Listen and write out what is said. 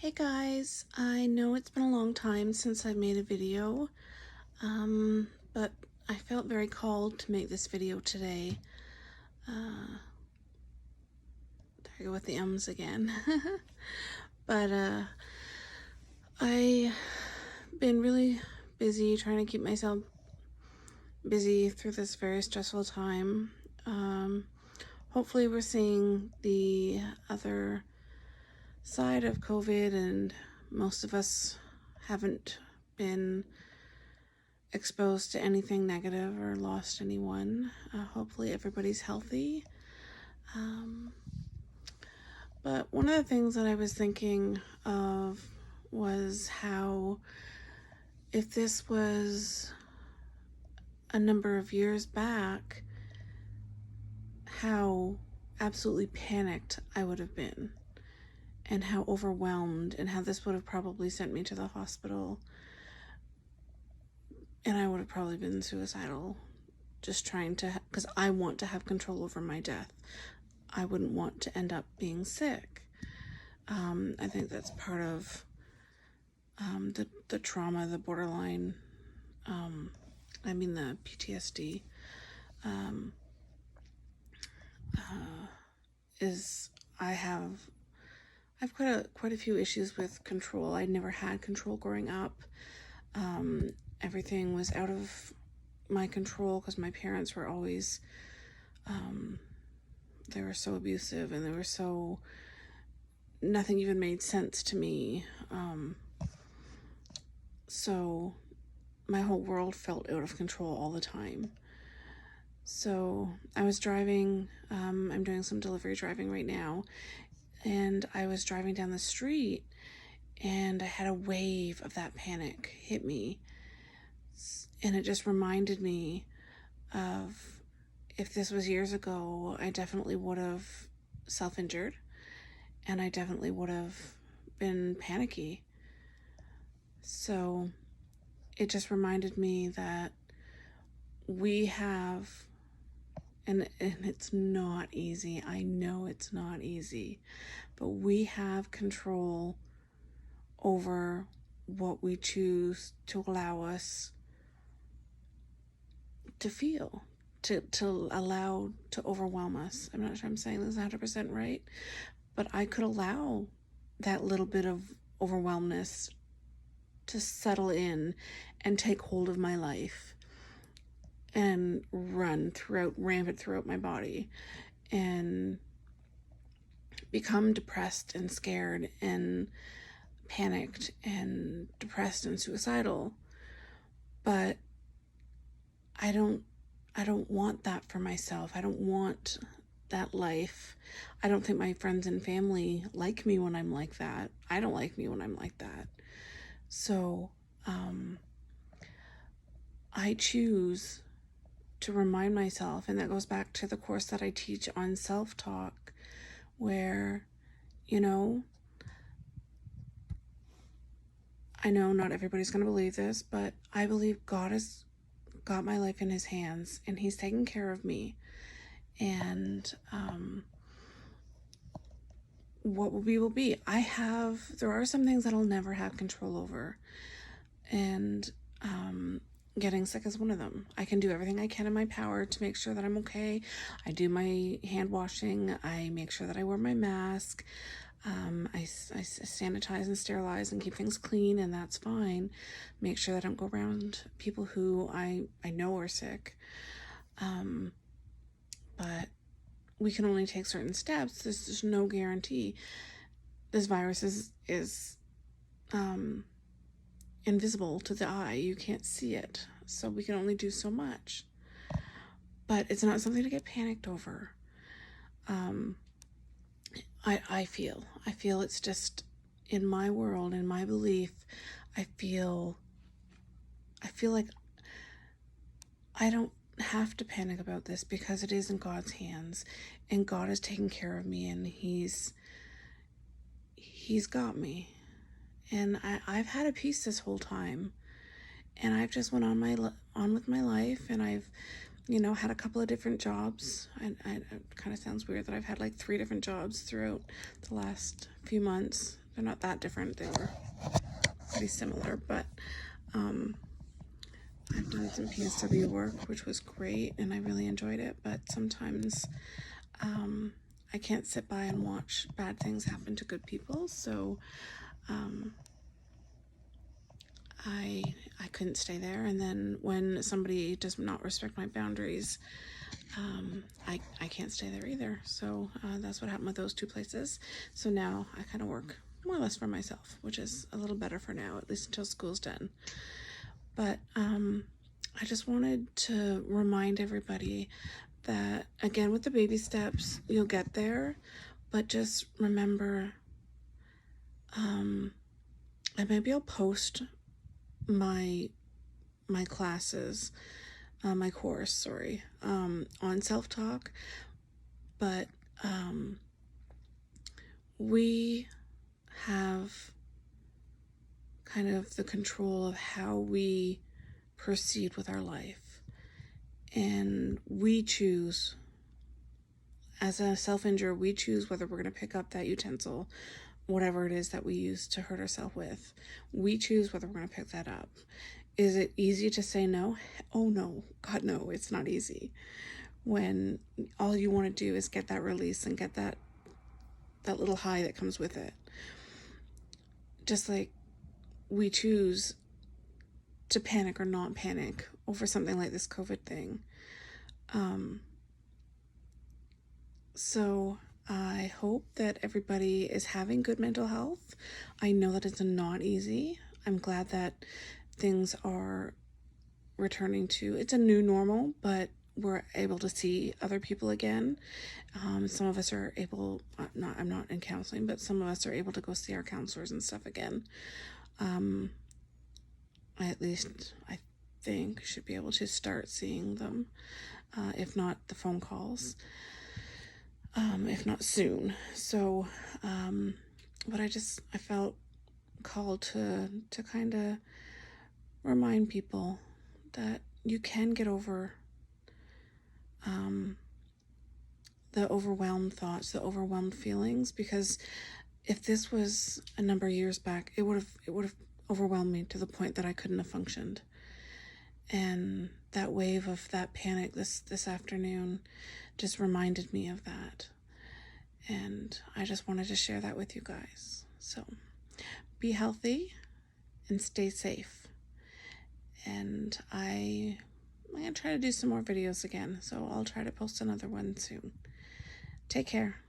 Hey guys, I know it's been a long time since I've made a video, but I felt very called to make this video today. There I go with the ums again. But I've been really busy trying to keep myself busy through this very stressful time. Hopefully we're seeing the other side of COVID, and most of us haven't been exposed to anything negative or lost anyone. Hopefully everybody's healthy. But one of the things that I was thinking of was how, if this was a number of years back, how absolutely panicked I would have been, and how overwhelmed, and how this would have probably sent me to the hospital, and I would have probably been suicidal, just trying to, because I want to have control over my death. I wouldn't want to end up being sick. I think that's part of the trauma, the borderline, the PTSD, is I've quite a few issues with control. I never had control growing up. Everything was out of my control because my parents were always, they were so abusive, and they were so, nothing even made sense to me. So my whole world felt out of control all the time. So I was driving, I'm doing some delivery driving right now, and I was driving down the street, and I had a wave of that panic hit me. And it just reminded me of, if this was years ago, I definitely would have self-injured, and I definitely would have been panicky. So it just reminded me that we have, and it's not easy. I know it's not easy, but we have control over what we choose to allow us to feel, to allow to overwhelm us. I'm not sure I'm saying this 100% right, but I could allow that little bit of overwhelmness to settle in and take hold of my life and run rampant throughout my body, and become depressed and scared and panicked and depressed and suicidal. But I don't want that for myself. I don't want that life. I don't think my friends and family like me when I'm like that. I don't like me when I'm like that. So I choose to remind myself, and that goes back to the course that I teach on self-talk, where, I know not everybody's going to believe this, but I believe God has got my life in his hands, and he's taking care of me. And what will be will be. There are some things that I'll never have control over, and getting sick is one of them. I can do everything I can in my power to make sure that I'm okay. I do my hand washing. I make sure that I wear my mask. I sanitize and sterilize and keep things clean, and that's fine. Make sure that I don't go around people who I know are sick. But we can only take certain steps. There's no guarantee. This virus is invisible to the eye. You can't see it, so we can only do so much. But it's not something to get panicked over. I feel it's just, in my world, in my belief, I feel like I don't have to panic about this, because it is in God's hands, and God is taking care of me, and he's got me. And I've had a peace this whole time, and I've just went on with my life, and I've had a couple of different jobs. It kind of sounds weird that I've had like 3 different jobs throughout the last few months, They're not that different. They were pretty similar, but I've done some PSW work, which was great, and I really enjoyed it, but sometimes I can't sit by and watch bad things happen to good people, so I couldn't stay there. And then when somebody does not respect my boundaries, I can't stay there either. So that's what happened with those two places. So now I kind of work more or less for myself, which is a little better for now, at least until school's done. But I just wanted to remind everybody that, again, with the baby steps, you'll get there, but just remember, and maybe I'll post my classes, my course, sorry, on self-talk, but we have kind of the control of how we proceed with our life, and we choose, as a self-injure, we choose whether we're going to pick up that utensil, whatever it is that we use to hurt ourselves with. We choose whether we're going to pick that up. Is it easy to say no? Oh no, God no, it's not easy. When all you want to do is get that release and get that little high that comes with it. Just like we choose to panic or not panic over something like this COVID thing. So I hope that everybody is having good mental health. I know that it's not easy. I'm glad that things are returning to, it's a new normal, but we're able to see other people again. Some of us are able, I'm not in counseling, but some of us are able to go see our counselors and stuff again. At least I think should be able to start seeing them, if not the phone calls, if not soon. So, but I felt called to kind of remind people that you can get over the overwhelmed thoughts, the overwhelmed feelings, because if this was a number of years back, it would have overwhelmed me to the point that I couldn't have functioned. And that wave of that panic this afternoon just reminded me of that. And I just wanted to share that with you guys. So be healthy and stay safe. And I'm going to try to do some more videos again. So I'll try to post another one soon. Take care.